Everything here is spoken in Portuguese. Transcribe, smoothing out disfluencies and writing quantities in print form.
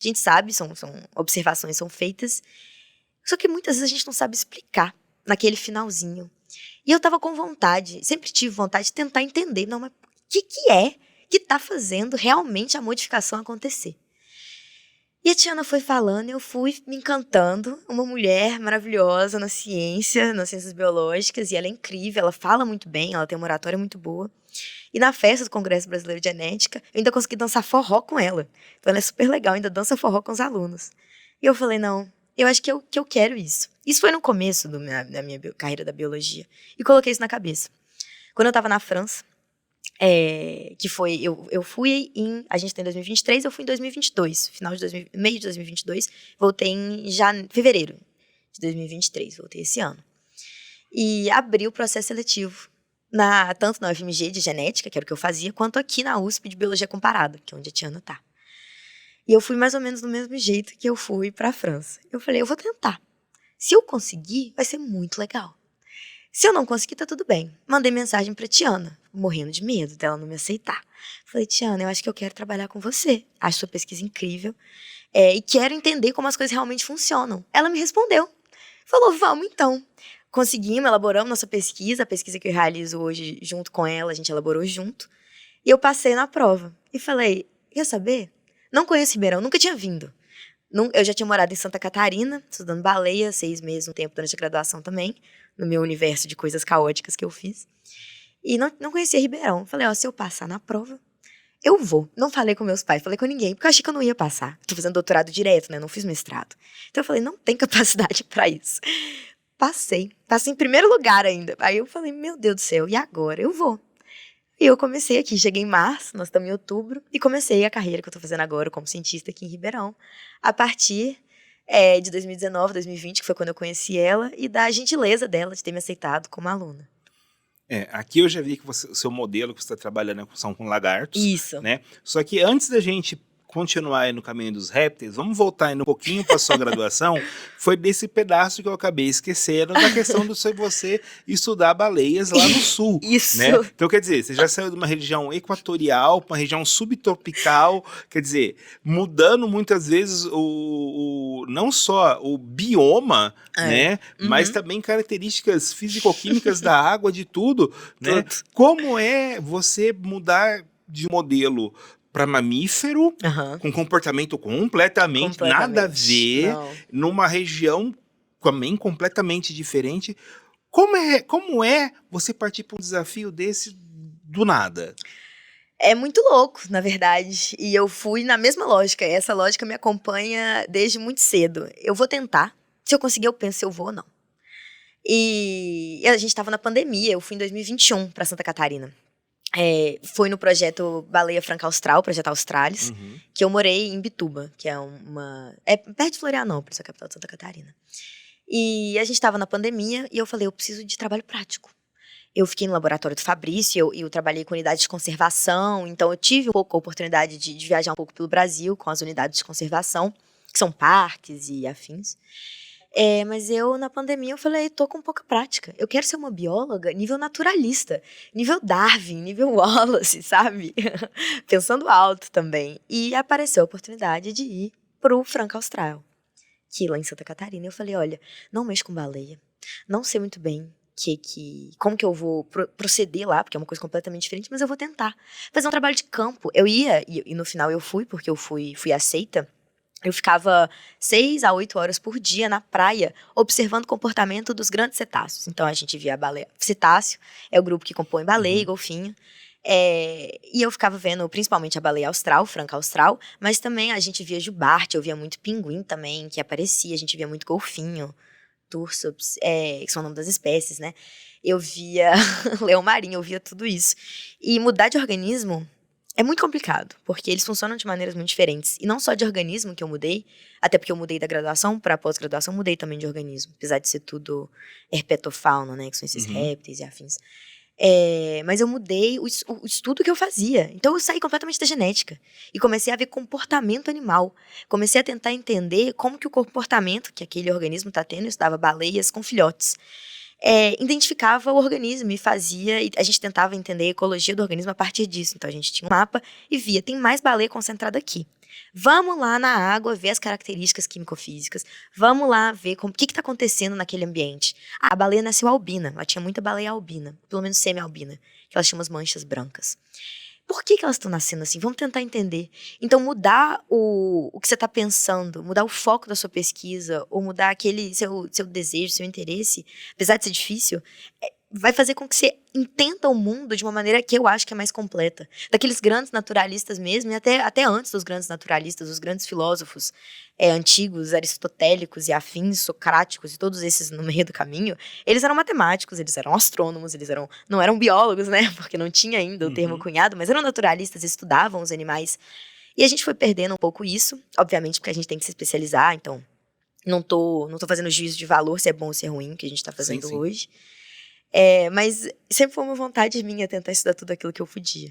A gente sabe, são observações são feitas, só que muitas vezes a gente não sabe explicar naquele finalzinho. E eu tava com vontade, sempre tive vontade de tentar entender, não, mas o que é que tá fazendo realmente a modificação acontecer? E a Tiana foi falando e eu fui me encantando. Uma mulher maravilhosa na ciência, nas ciências biológicas, e ela é incrível, ela fala muito bem, ela tem uma oratória muito boa. E na festa do Congresso Brasileiro de Genética, eu ainda consegui dançar forró com ela. Então ela é super legal, ainda dança forró com os alunos. E eu falei, não, eu acho que eu quero isso. Isso foi no começo da minha carreira da biologia. E coloquei isso na cabeça. Quando eu estava na França, que foi, eu fui a gente tem 2023, eu fui em 2022, meio de 2022, voltei em fevereiro de 2023, voltei esse ano. E abri o processo seletivo, tanto na UFMG de genética, que era o que eu fazia, quanto aqui na USP de biologia comparada, que é onde a Tiana tá. E eu fui mais ou menos do mesmo jeito que eu fui pra França. Eu falei, eu vou tentar. Se eu conseguir, vai ser muito legal. Se eu não conseguir, tá tudo bem. Mandei mensagem pra Tiana, morrendo de medo dela não me aceitar. Falei, Tiana, eu acho que eu quero trabalhar com você. Acho sua pesquisa incrível. E quero entender como as coisas realmente funcionam. Ela me respondeu. Falou, vamos então. Conseguimos, elaboramos nossa pesquisa. A pesquisa que eu realizo hoje junto com ela, a gente elaborou junto. E eu passei na prova. E falei, quer saber? Não conheço Ribeirão, nunca tinha vindo. Eu já tinha morado em Santa Catarina, estudando baleia, 6 meses, um tempo durante a graduação também, no meu universo de coisas caóticas que eu fiz. E não conhecia Ribeirão. Falei, se eu passar na prova, eu vou. Não falei com meus pais, falei com ninguém, porque eu achei que eu não ia passar. Tô fazendo doutorado direto, né? Não fiz mestrado. Então eu falei, não tem capacidade pra isso. Passei em primeiro lugar ainda. Aí eu falei, meu Deus do céu, e agora? Eu vou. E eu comecei aqui, cheguei em março, nós estamos em outubro, e comecei a carreira que eu tô fazendo agora como cientista aqui em Ribeirão, a partir de 2019, 2020, que foi quando eu conheci ela, e da gentileza dela de ter me aceitado como aluna. Aqui eu já vi que o seu modelo que você está trabalhando são com lagartos. Isso. Né? Só que antes da gente continuar aí no caminho dos répteis, vamos voltar aí um pouquinho para a sua graduação, foi desse pedaço que eu acabei esquecendo, da questão de você estudar baleias lá no sul. Isso. Né? Então, quer dizer, você já saiu de uma região equatorial para uma região subtropical, quer dizer, mudando muitas vezes não só o bioma, né? Mas também características físico-químicas da água, de tudo, né? Como é você mudar de modelo para mamífero, com comportamento completamente nada a ver, numa região também completamente diferente. Como é você partir para um desafio desse do nada? É muito louco, na verdade. E eu fui na mesma lógica. Essa lógica me acompanha desde muito cedo. Eu vou tentar. Se eu conseguir, eu penso se eu vou ou não. E a gente estava na pandemia. Eu fui em 2021 para Santa Catarina. Foi no projeto Baleia Franca Austral, projeto Australis, que eu morei em Bituba, que é perto de Florianópolis, a capital de Santa Catarina. E a gente estava na pandemia e eu falei, eu preciso de trabalho prático. Eu fiquei no laboratório do Fabrício, eu trabalhei com unidades de conservação, então eu tive um pouco a oportunidade de viajar um pouco pelo Brasil com as unidades de conservação, que são parques e afins. Mas eu, na pandemia, eu falei, tô com pouca prática. Eu quero ser uma bióloga nível naturalista, nível Darwin, nível Wallace, sabe? Pensando alto também. E apareceu a oportunidade de ir pro Franca Austral, que lá em Santa Catarina. Eu falei, olha, não mexo com baleia, não sei muito bem como que eu vou proceder lá, porque é uma coisa completamente diferente, mas eu vou tentar fazer um trabalho de campo. Eu ia, e no final eu fui, porque eu fui aceita. Eu ficava 6 a 8 horas por dia na praia, observando o comportamento dos grandes cetáceos. Então, a gente via a baleia. Cetáceo é o grupo que compõe baleia e golfinho. E eu ficava vendo principalmente a baleia austral, franca austral, mas também a gente via jubarte, eu via muito pinguim também, que aparecia, a gente via muito golfinho, tursops, que são o nome das espécies, né? Eu via leão marinho, eu via tudo isso. E mudar de organismo é muito complicado, porque eles funcionam de maneiras muito diferentes. E não só de organismo que eu mudei, até porque eu mudei da graduação para pós-graduação, mudei também de organismo. Apesar de ser tudo herpetofauna, né, que são esses répteis e afins. Mas eu mudei o estudo que eu fazia. Então eu saí completamente da genética. E comecei a ver comportamento animal. Comecei a tentar entender como que o comportamento que aquele organismo está tendo, eu estudava baleias com filhotes, identificava o organismo e a gente tentava entender a ecologia do organismo a partir disso. Então a gente tinha um mapa e via, tem mais baleia concentrada aqui. Vamos lá na água ver as características químico-físicas. Vamos lá ver o que está acontecendo naquele ambiente. A baleia nasceu albina. Ela tinha muita baleia albina, pelo menos semi-albina, que elas tinham umas manchas brancas. Por que elas estão nascendo assim? Vamos tentar entender. Então, mudar o que você está pensando, mudar o foco da sua pesquisa, ou mudar aquele seu desejo, seu interesse, apesar de ser difícil, vai fazer com que você entenda o mundo de uma maneira que eu acho que é mais completa. Daqueles grandes naturalistas mesmo, e até antes dos grandes naturalistas, os grandes filósofos antigos, aristotélicos e afins, socráticos e todos esses no meio do caminho, eles eram matemáticos, eles eram astrônomos, não eram biólogos, né? Porque não tinha ainda o termo cunhado, mas eram naturalistas, estudavam os animais. E a gente foi perdendo um pouco isso, obviamente porque a gente tem que se especializar, então não tô fazendo juízo de valor se é bom ou se é ruim, que a gente tá fazendo hoje. Mas sempre foi uma vontade minha tentar estudar tudo aquilo que eu podia.